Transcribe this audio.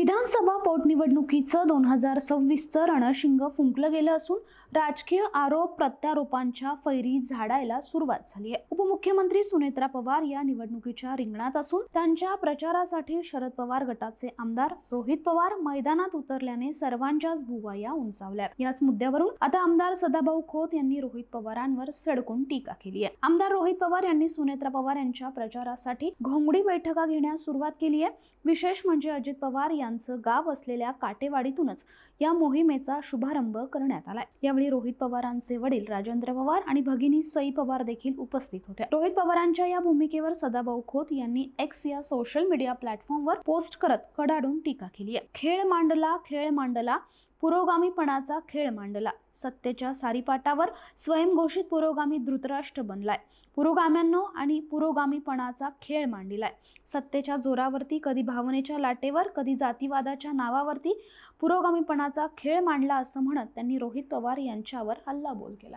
विधानसभा पोटनिवडणुकीचं 2026चं रणशिंग फुंकलं गेलं असून राजकीय आरोप प्रत्यारोपांच्या फैरी झाडायला सुरुवात झाली आहे। उपमुख्यमंत्री सुनेत्रा पवार या निवडणुकीच्या रिंगणात असून त्यांच्या प्रचारासाठी शरद पवार गटाचे आमदार रोहित पवार मैदानात उतरल्याने सर्वांच्याच भुवया उंचावल्यात। याच मुद्द्यावरून आता आमदार सदाभाऊ खोत यांनी रोहित पवारांवर सडकून टीका केली आहे। आमदार रोहित पवार यांनी सुनेत्रा पवार यांच्या प्रचारासाठी घोंगडी बैठका घेण्यास सुरुवात केली आहे। विशेष म्हणजे अजित पवार यांचं गाव असलेल्या काटेवाडीतूनच या मोहिमेचा शुभारंभ करण्यात आलाय। यावेळी रोहित पवारांचे वडील राजेंद्र पवार आणि भगिनी सई पवार देखील उपस्थित होत्या। रोहित पवारांच्या या भूमिकेवर सदाभाऊ खोत यांनी एक्स या सोशल मीडिया प्लॅटफॉर्मवर पोस्ट करत कडाडून टीका केली आहे। खेळ मांडला पुरोगामीपणाचा खेळ मांडला, सत्तेच्या सारीपाटावर स्वयंघोषित पुरोगामी धृतराष्ट्र बनलाय, पुरोगाम्यांनो आणि पुरोगामीपणाचा खेळ मांडलाय, सत्तेच्या जोरावरती कधी भावनेच्या लाटेवर कधी जातीवादाच्या नावावरती पुरोगामीपणाचा खेळ मांडला असं म्हणत त्यांनी रोहित पवार यांच्यावर हल्लाबोल केला।